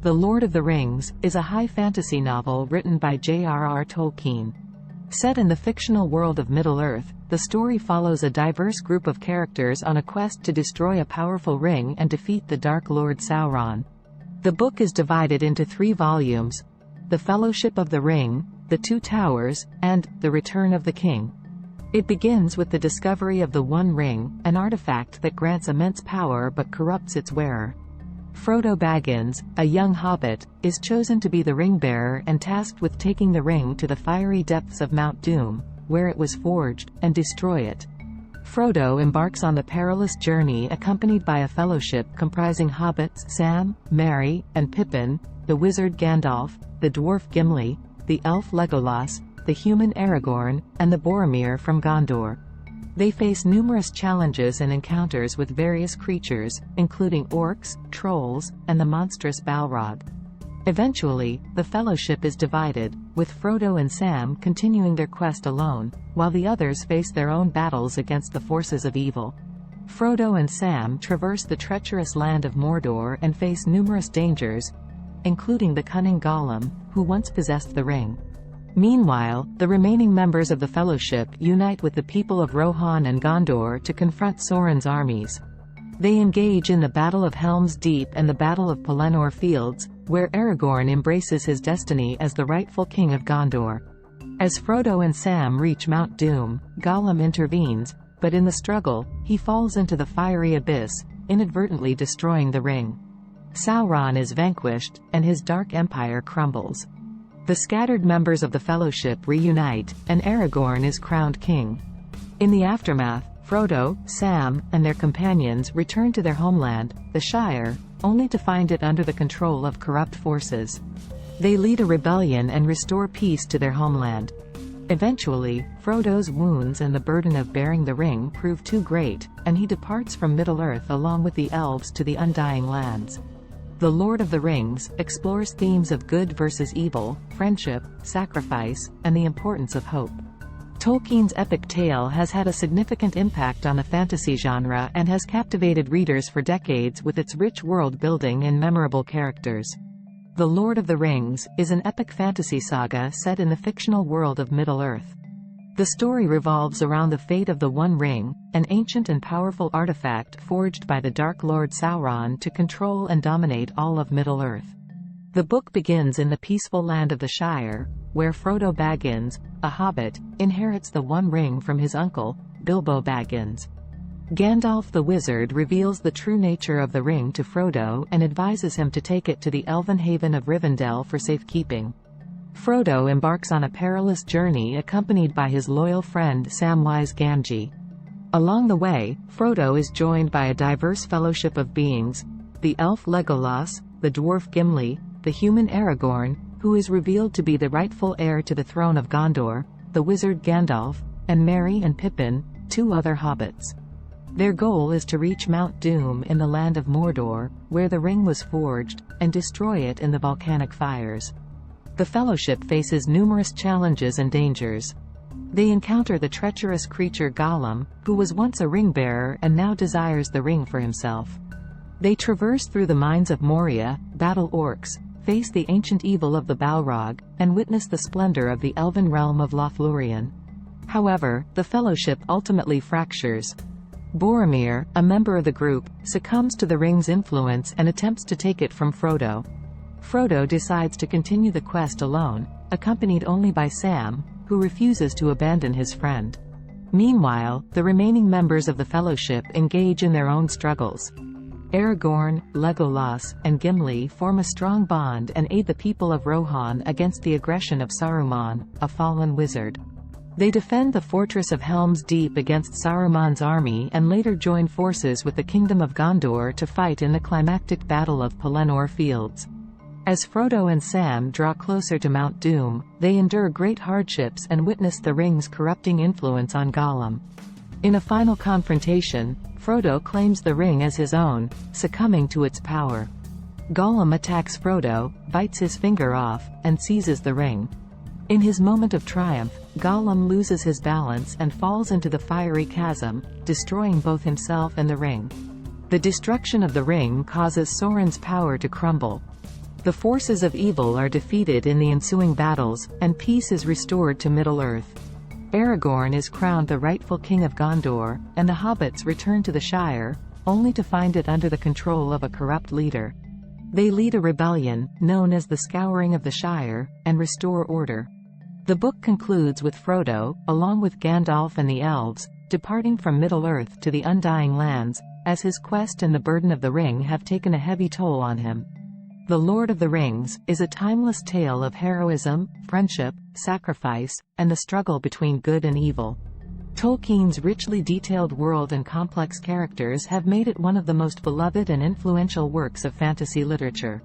The Lord of the Rings is a high fantasy novel written by J.R.R. Tolkien. Set in the fictional world of Middle-earth, the story follows a diverse group of characters on a quest to destroy a powerful ring and defeat the Dark Lord Sauron. The book is divided into 3 volumes: The Fellowship of the Ring, The Two Towers, and The Return of the King. It begins with the discovery of the One Ring, an artifact that grants immense power but corrupts its wearer. Frodo Baggins, a young hobbit, is chosen to be the ring-bearer and tasked with taking the ring to the fiery depths of Mount Doom, where it was forged, and destroy it. Frodo embarks on the perilous journey accompanied by a fellowship comprising hobbits Sam, Merry, and Pippin, the wizard Gandalf, the dwarf Gimli, the elf Legolas, the human Aragorn, and the Boromir from Gondor. They face numerous challenges and encounters with various creatures, including orcs, trolls, and the monstrous Balrog. Eventually, the Fellowship is divided, with Frodo and Sam continuing their quest alone, while the others face their own battles against the forces of evil. Frodo and Sam traverse the treacherous land of Mordor and face numerous dangers, including the cunning Gollum, who once possessed the ring. Meanwhile, the remaining members of the Fellowship unite with the people of Rohan and Gondor to confront Sauron's armies. They engage in the Battle of Helm's Deep and the Battle of Pelennor Fields, where Aragorn embraces his destiny as the rightful king of Gondor. As Frodo and Sam reach Mount Doom, Gollum intervenes, but in the struggle, he falls into the fiery abyss, inadvertently destroying the ring. Sauron is vanquished, and his dark empire crumbles. The scattered members of the Fellowship reunite, and Aragorn is crowned king. In the aftermath, Frodo, Sam, and their companions return to their homeland, the Shire, only to find it under the control of corrupt forces. They lead a rebellion and restore peace to their homeland. Eventually, Frodo's wounds and the burden of bearing the ring prove too great, and he departs from Middle-earth along with the elves to the Undying Lands. The Lord of the Rings explores themes of good versus evil, friendship, sacrifice, and the importance of hope. Tolkien's epic tale has had a significant impact on the fantasy genre and has captivated readers for decades with its rich world-building and memorable characters. The Lord of the Rings is an epic fantasy saga set in the fictional world of Middle-earth. The story revolves around the fate of the One Ring, an ancient and powerful artifact forged by the Dark Lord Sauron to control and dominate all of Middle-earth. The book begins in the peaceful land of the Shire, where Frodo Baggins, a hobbit, inherits the One Ring from his uncle, Bilbo Baggins. Gandalf the wizard reveals the true nature of the ring to Frodo and advises him to take it to the elven haven of Rivendell for safekeeping. Frodo embarks on a perilous journey accompanied by his loyal friend Samwise Gamgee. Along the way, Frodo is joined by a diverse fellowship of beings: the elf Legolas, the dwarf Gimli, the human Aragorn, who is revealed to be the rightful heir to the throne of Gondor, the wizard Gandalf, and Merry and Pippin, 2 other hobbits. Their goal is to reach Mount Doom in the land of Mordor, where the ring was forged, and destroy it in the volcanic fires. The Fellowship faces numerous challenges and dangers. They encounter the treacherous creature Gollum, who was once a ring-bearer and now desires the ring for himself. They traverse through the mines of Moria, battle orcs, face the ancient evil of the Balrog, and witness the splendor of the elven realm of Lothlorien. However, the Fellowship ultimately fractures. Boromir, a member of the group, succumbs to the ring's influence and attempts to take it from Frodo. Frodo decides to continue the quest alone, accompanied only by Sam, who refuses to abandon his friend. Meanwhile, the remaining members of the Fellowship engage in their own struggles. Aragorn, Legolas, and Gimli form a strong bond and aid the people of Rohan against the aggression of Saruman, a fallen wizard. They defend the fortress of Helm's Deep against Saruman's army and later join forces with the Kingdom of Gondor to fight in the climactic Battle of Pelennor Fields. As Frodo and Sam draw closer to Mount Doom, they endure great hardships and witness the ring's corrupting influence on Gollum. In a final confrontation, Frodo claims the ring as his own, succumbing to its power. Gollum attacks Frodo, bites his finger off, and seizes the ring. In his moment of triumph, Gollum loses his balance and falls into the fiery chasm, destroying both himself and the ring. The destruction of the ring causes Sauron's power to crumble. The forces of evil are defeated in the ensuing battles, and peace is restored to Middle-earth. Aragorn is crowned the rightful king of Gondor, and the hobbits return to the Shire, only to find it under the control of a corrupt leader. They lead a rebellion, known as the Scouring of the Shire, and restore order. The book concludes with Frodo, along with Gandalf and the elves, departing from Middle-earth to the Undying Lands, as his quest and the burden of the ring have taken a heavy toll on him. The Lord of the Rings is a timeless tale of heroism, friendship, sacrifice, and the struggle between good and evil. Tolkien's richly detailed world and complex characters have made it one of the most beloved and influential works of fantasy literature.